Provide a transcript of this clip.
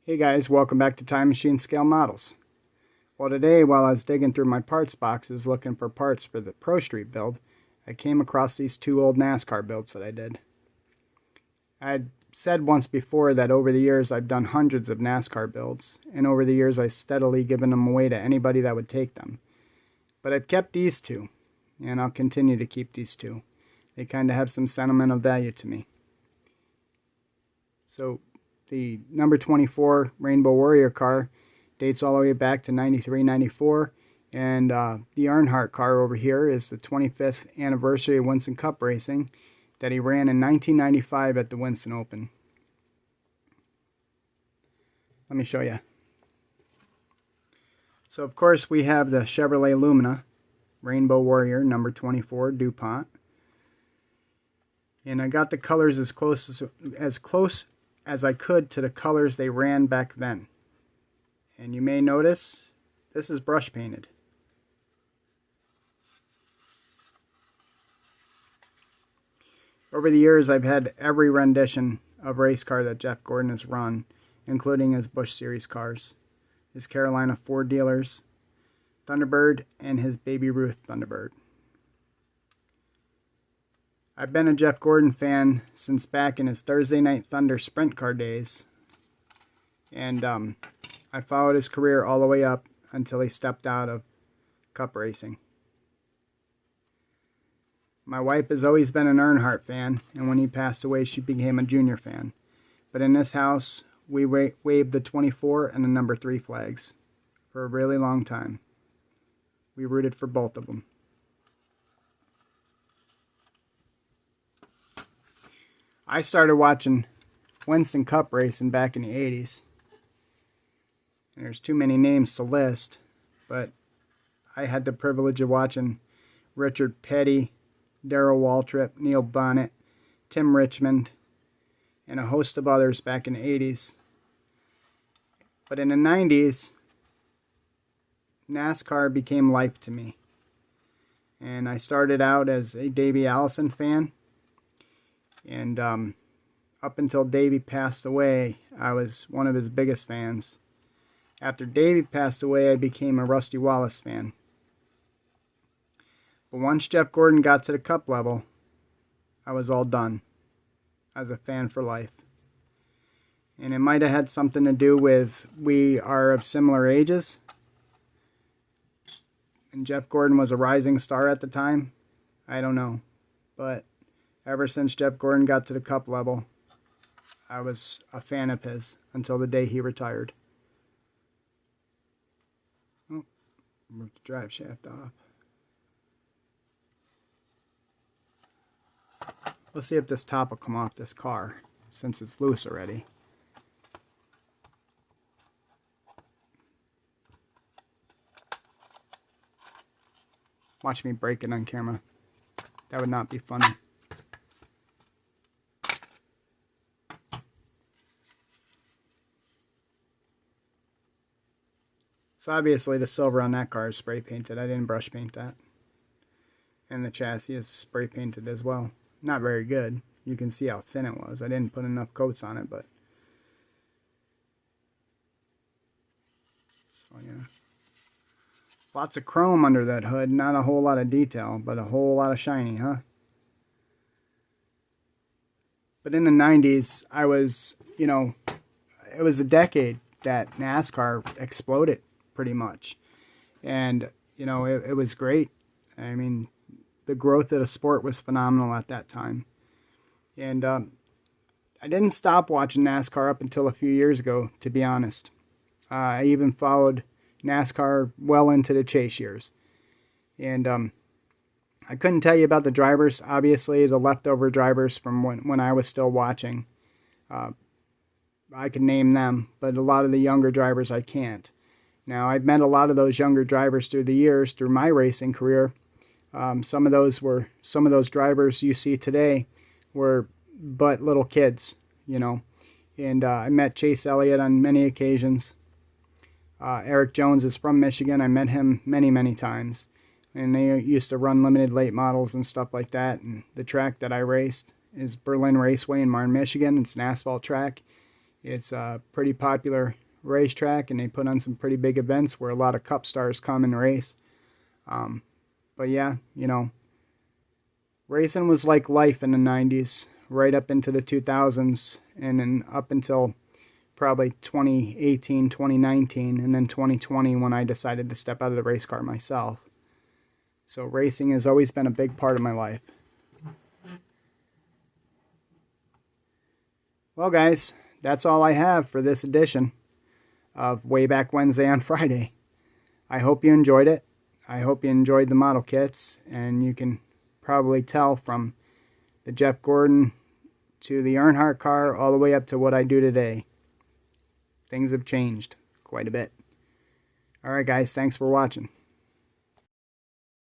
Hey guys, welcome back to Time Machine Scale Models. Well, today while I was digging through my parts boxes looking for parts for the Pro Street build, I came across these two old NASCAR builds that I did. I'd said once before that over the years I've done hundreds of NASCAR builds, and over the years I've steadily given them away to anybody that would take them. But I've kept these two, and I'll continue to keep these two. They kind of have some sentimental value to me. So, the number 24 Rainbow Warrior car dates all the way back to 93-94, and the Earnhardt car over here is the 25th anniversary of Winston Cup racing that he ran in 1995 at the Winston Open. Let me show you. So of course we have the Chevrolet Lumina Rainbow Warrior number 24 DuPont, and I got the colors as close as I could to the colors they ran back then. And you may notice this is brush painted. Over the years I've had every rendition of race car that Jeff Gordon has run, including his Busch Series cars, his Carolina Ford dealers, Thunderbird, and his Baby Ruth Thunderbird. I've been a Jeff Gordon fan since back in his Thursday Night Thunder sprint car days, and I followed his career all the way up until he stepped out of Cup racing. My wife has always been an Earnhardt fan, and when he passed away she became a Junior fan. But in this house we waved the 24 and the number 3 flags for a really long time. We rooted for both of them. I started watching Winston Cup racing back in the 80s. And there's too many names to list, but I had the privilege of watching Richard Petty, Darrell Waltrip, Neil Bonnet, Tim Richmond, and a host of others back in the 80s. But in the 90s, NASCAR became life to me. And I started out as a Davey Allison fan. And up until Davey passed away, I was one of his biggest fans. After Davey passed away, I became a Rusty Wallace fan. But once Jeff Gordon got to the Cup level, I was all done. I was a fan for life. And it might have had something to do with we are of similar ages. And Jeff Gordon was a rising star at the time. I don't know. But ever since Jeff Gordon got to the Cup level, I was a fan of his until the day he retired. Oh, move the drive shaft off. Let's see if this top will come off this car, since it's loose already. Watch me break it on camera. That would not be funny. So obviously the silver on that car is spray painted. I didn't brush paint that. And the chassis is spray painted as well. Not very good. You can see how thin it was. I didn't put enough coats on it, but... So yeah. Lots of chrome under that hood. Not a whole lot of detail, but a whole lot of shiny, huh? But in the 90s, I was, it was a decade that NASCAR exploded. Pretty much. And it was great. I mean, the growth of the sport was phenomenal at that time. And I didn't stop watching NASCAR up until a few years ago, to be honest. I even followed NASCAR well into the chase years. And I couldn't tell you about the drivers, obviously, the leftover drivers from when I was still watching. I can name them, but a lot of the younger drivers I can't. Now, I've met a lot of those younger drivers through the years, through my racing career. Some of those drivers you see today were but little kids, And I met Chase Elliott on many occasions. Eric Jones is from Michigan. I met him many, many times. And they used to run limited late models and stuff like that. And the track that I raced is Berlin Raceway in Marne, Michigan. It's an asphalt track. It's a pretty popular racetrack, and they put on some pretty big events where a lot of Cup stars come and race. But yeah, you know, racing was like life in the 90s, right up into the 2000s, and then up until probably 2018, 2019, and then 2020 when I decided to step out of the race car myself. So racing has always been a big part of my life. Well, guys, that's all I have for this edition of Way Back Wednesday on Friday. I hope you enjoyed it. I hope you enjoyed the model kits, and you can probably tell from the Jeff Gordon to the Earnhardt car all the way up to what I do today. Things have changed quite a bit. Alright guys, thanks for watching.